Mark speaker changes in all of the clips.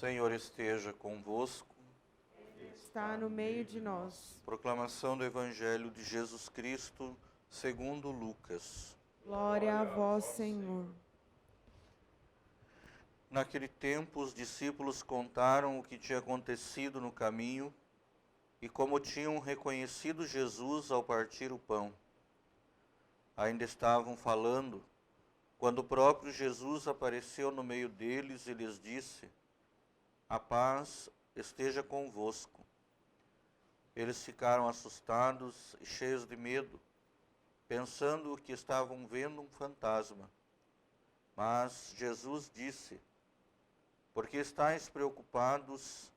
Speaker 1: Senhor esteja convosco.
Speaker 2: Está no meio de nós.
Speaker 1: Proclamação do Evangelho de Jesus Cristo, segundo Lucas.
Speaker 2: Glória a vós, Senhor.
Speaker 1: Naquele tempo, os discípulos contaram o que tinha acontecido no caminho e como tinham reconhecido Jesus ao partir o pão. Ainda estavam falando, quando o próprio Jesus apareceu no meio deles e lhes disse: "A paz esteja convosco." Eles ficaram assustados e cheios de medo, pensando que estavam vendo um fantasma. Mas Jesus disse: "Por que estáis preocupados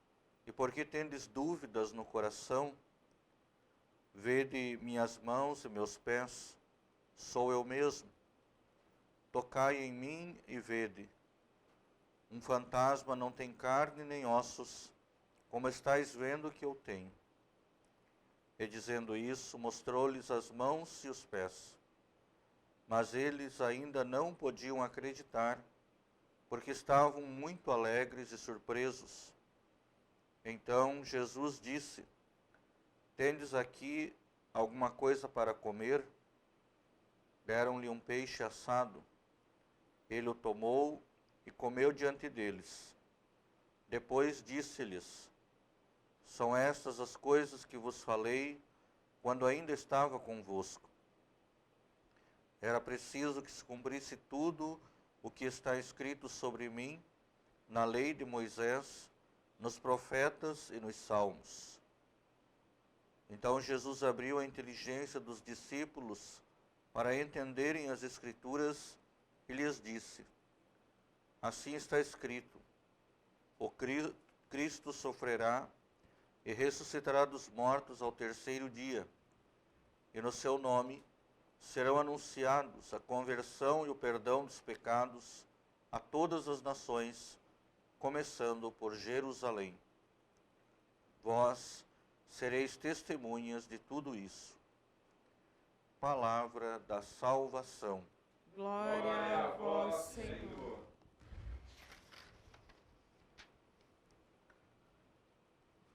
Speaker 1: e por que tendes dúvidas no coração? Vede minhas mãos e meus pés, sou eu mesmo. Tocai em mim e vede. Um fantasma não tem carne nem ossos, como estáis vendo que eu tenho." E dizendo isso, mostrou-lhes as mãos e os pés. Mas eles ainda não podiam acreditar, porque estavam muito alegres e surpresos. Então Jesus disse: "Tendes aqui alguma coisa para comer?" Deram-lhe um peixe assado. Ele o tomou e comeu diante deles. Depois disse-lhes: "São estas as coisas que vos falei quando ainda estava convosco. Era preciso que se cumprisse tudo o que está escrito sobre mim na lei de Moisés, nos profetas e nos salmos." Então Jesus abriu a inteligência dos discípulos para entenderem as Escrituras e lhes disse: "Assim está escrito: o Cristo sofrerá e ressuscitará dos mortos ao terceiro dia, e no seu nome serão anunciados a conversão e o perdão dos pecados a todas as nações, começando por Jerusalém. Vós sereis testemunhas de tudo isso." Palavra da salvação.
Speaker 2: Glória a vós, Senhor.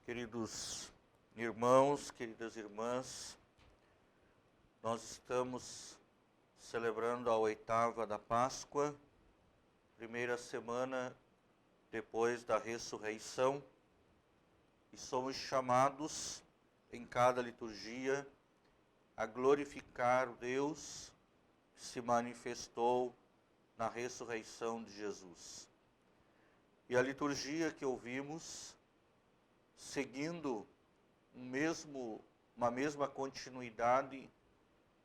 Speaker 1: Queridos irmãos, queridas irmãs, nós estamos celebrando a oitava da Páscoa, primeira semana depois da ressurreição, e somos chamados em cada liturgia a glorificar o Deus que se manifestou na ressurreição de Jesus. E a liturgia que ouvimos, seguindo uma mesma continuidade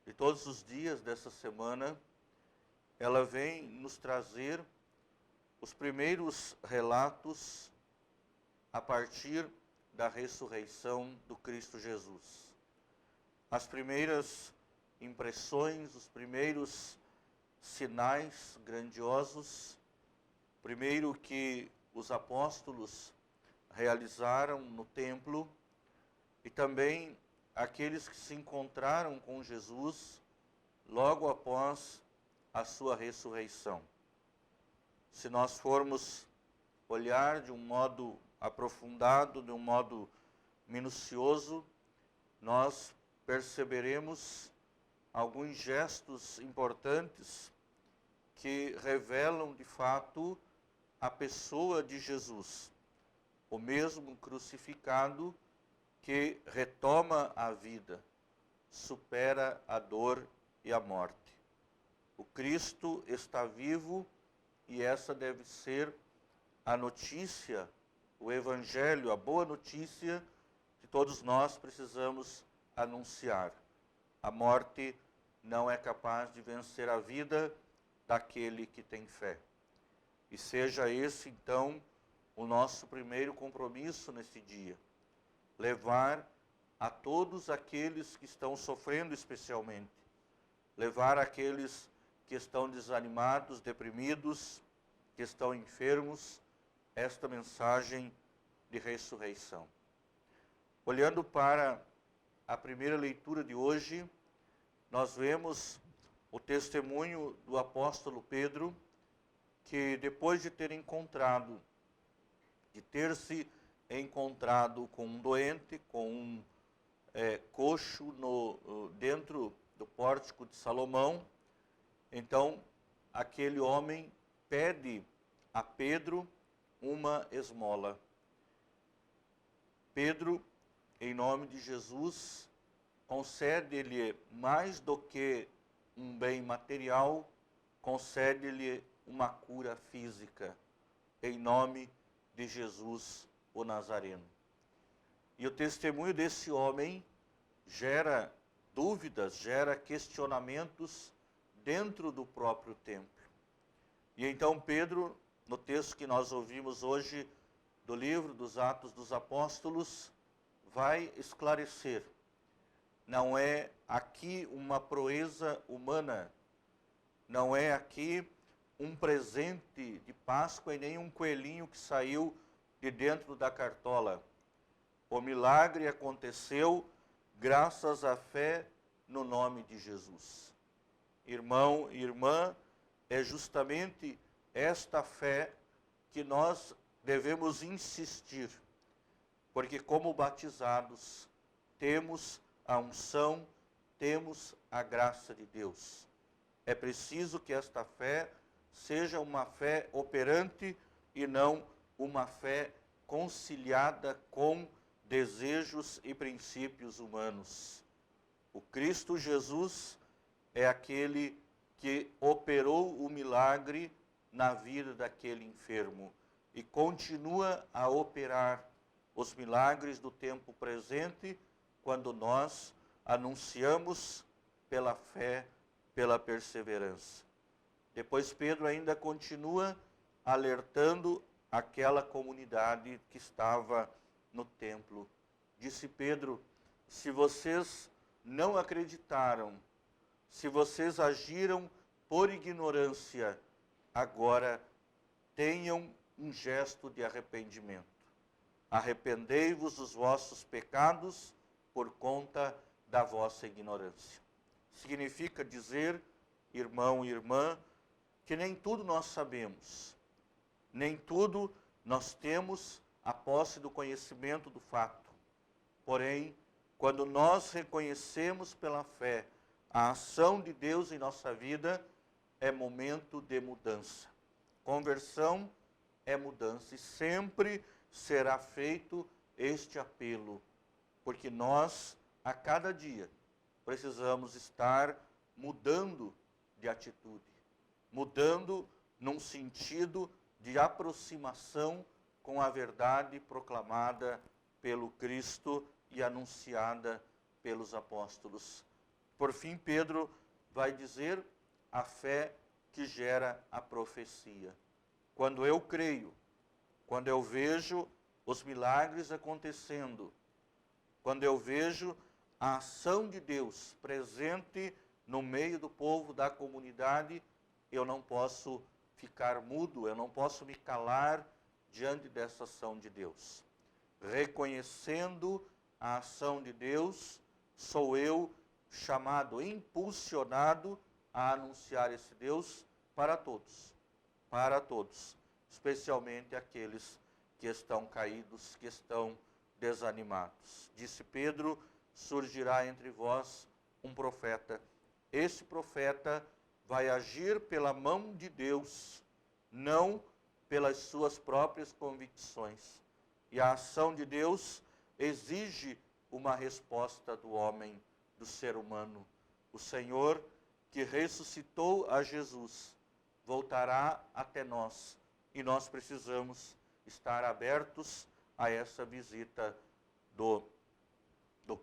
Speaker 1: de todos os dias dessa semana, ela vem nos trazer os primeiros relatos a partir da ressurreição do Cristo Jesus. As primeiras impressões, os primeiros sinais grandiosos, primeiro que os apóstolos realizaram no templo, e também aqueles que se encontraram com Jesus logo após a sua ressurreição. Se nós formos olhar de um modo aprofundado, de um modo minucioso, nós perceberemos alguns gestos importantes que revelam de fato a pessoa de Jesus, o mesmo crucificado que retoma a vida, supera a dor e a morte. O Cristo está vivo e essa deve ser a notícia, o Evangelho, a boa notícia que todos nós precisamos anunciar. A morte não é capaz de vencer a vida daquele que tem fé. E seja esse, então, o nosso primeiro compromisso nesse dia. Levar a todos aqueles que estão sofrendo especialmente. Levar aqueles que estão desanimados, deprimidos, que estão enfermos, esta mensagem de ressurreição. Olhando para a primeira leitura de hoje, nós vemos o testemunho do apóstolo Pedro, que depois de ter encontrado de ter se encontrado com um doente, com um coxo dentro do pórtico de Salomão. Então, aquele homem pede a Pedro uma esmola. Pedro, em nome de Jesus, concede-lhe mais do que um bem material, concede-lhe uma cura física, em nome de Jesus, o Nazareno. E o testemunho desse homem gera dúvidas, gera questionamentos dentro do próprio templo. E então Pedro, no texto que nós ouvimos hoje do livro dos Atos dos Apóstolos, vai esclarecer. Não é aqui uma proeza humana, não é aqui um presente de Páscoa e nem um coelhinho que saiu de dentro da cartola. O milagre aconteceu graças à fé no nome de Jesus. Irmão e irmã, é justamente esta fé que nós devemos insistir, porque como batizados temos a unção, temos a graça de Deus. É preciso que esta fé seja uma fé operante e não uma fé conciliada com desejos e princípios humanos. O Cristo Jesus é aquele que operou o milagre na vida daquele enfermo e continua a operar os milagres do tempo presente quando nós anunciamos pela fé, pela perseverança. Depois Pedro ainda continua alertando aquela comunidade que estava no templo. Disse Pedro: se vocês não acreditaram, se vocês agiram por ignorância, agora tenham um gesto de arrependimento. Arrependei-vos dos vossos pecados por conta da vossa ignorância. Significa dizer, irmão e irmã, que nem tudo nós sabemos, nem tudo nós temos a posse do conhecimento do fato. Porém, quando nós reconhecemos pela fé a ação de Deus em nossa vida, é momento de mudança. Conversão é mudança e sempre será feito este apelo, porque nós, a cada dia, precisamos estar mudando de atitude, mudando num sentido de aproximação com a verdade proclamada pelo Cristo e anunciada pelos apóstolos. Por fim, Pedro vai dizer a fé que gera a profecia. Quando eu creio, quando eu vejo os milagres acontecendo, quando eu vejo a ação de Deus presente no meio do povo, da comunidade, eu não posso ficar mudo, eu não posso me calar diante dessa ação de Deus. Reconhecendo a ação de Deus, sou eu chamado, impulsionado a anunciar esse Deus para todos, especialmente aqueles que estão caídos, que estão desanimados. Disse Pedro: surgirá entre vós um profeta. Esse profeta vai agir pela mão de Deus, não pelas suas próprias convicções. E a ação de Deus exige uma resposta do homem, do ser humano. O Senhor, que ressuscitou a Jesus, voltará até nós e nós precisamos estar abertos a essa visita do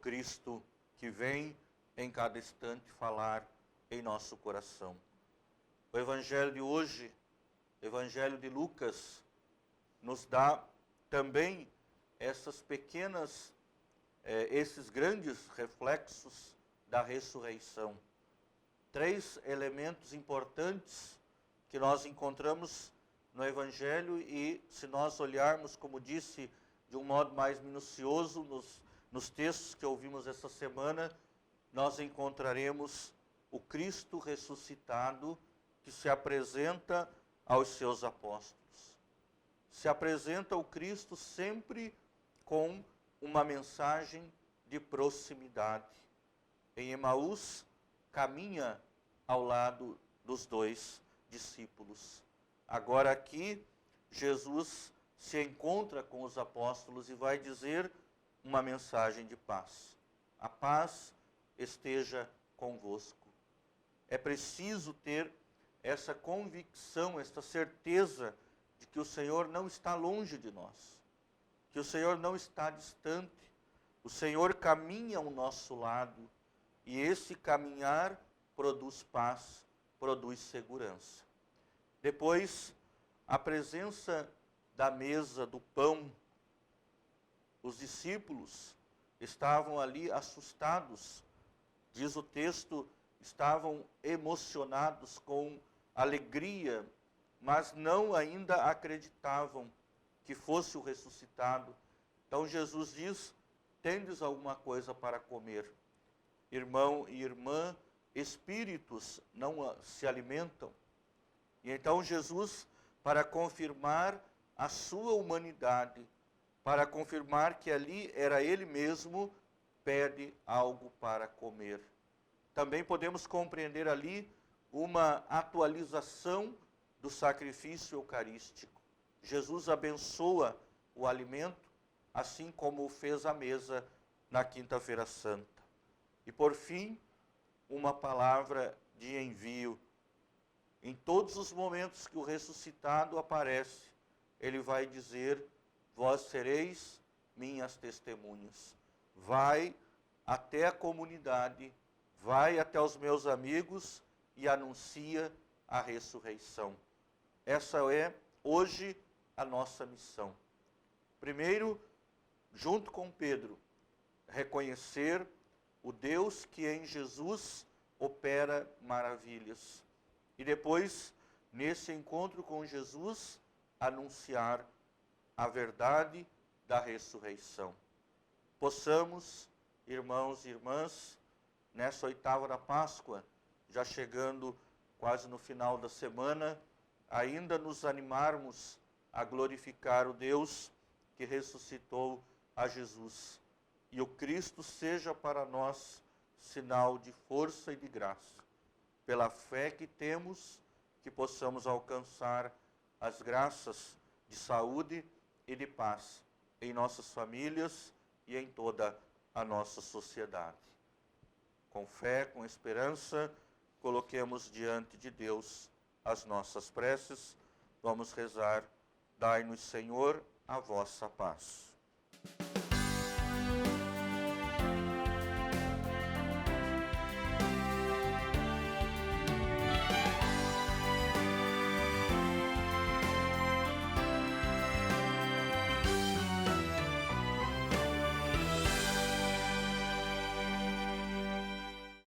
Speaker 1: Cristo que vem em cada instante falar em nosso coração. O Evangelho de hoje, o Evangelho de Lucas, nos dá também essas pequenas, esses grandes reflexos da ressurreição. 3 elementos importantes que nós encontramos no Evangelho e, se nós olharmos, como disse, de um modo mais minucioso nos textos que ouvimos essa semana, nós encontraremos o Cristo ressuscitado que se apresenta aos seus apóstolos. se apresenta o Cristo sempre com uma mensagem de proximidade. Em Emaús, caminha ao lado dos dois discípulos. Agora aqui, Jesus se encontra com os apóstolos e vai dizer uma mensagem de paz. A paz esteja convosco. É preciso ter essa convicção, esta certeza de que o Senhor não está longe de nós, que o Senhor não está distante, o Senhor caminha ao nosso lado e esse caminhar produz paz, produz segurança. Depois, a presença da mesa do pão, os discípulos estavam ali assustados, diz o texto, estavam emocionados com alegria, mas não ainda acreditavam que fosse o ressuscitado. Então Jesus diz: tendes alguma coisa para comer? Irmão e irmã, espíritos não se alimentam. E então Jesus, para confirmar a sua humanidade, para confirmar que ali era ele mesmo, pede algo para comer. Também podemos compreender ali uma atualização do sacrifício eucarístico. Jesus abençoa o alimento, assim como fez a mesa na Quinta-feira Santa. E por fim, uma palavra de envio. Em todos os momentos que o ressuscitado aparece, ele vai dizer: vós sereis minhas testemunhas. Vai até a comunidade, vai até os meus amigos e anuncia a ressurreição. Essa é hoje a nossa missão. Primeiro, junto com Pedro, reconhecer o Deus que em Jesus opera maravilhas. E depois, nesse encontro com Jesus, anunciar a verdade da ressurreição. Possamos, irmãos e irmãs, nessa oitava da Páscoa, já chegando quase no final da semana, ainda nos animarmos a glorificar o Deus que ressuscitou a Jesus. E o Cristo seja para nós sinal de força e de graça. Pela fé que temos, que possamos alcançar as graças de saúde e de paz em nossas famílias e em toda a nossa sociedade. Com fé, com esperança, coloquemos diante de Deus as nossas preces. Vamos rezar: dai-nos, Senhor, a vossa paz.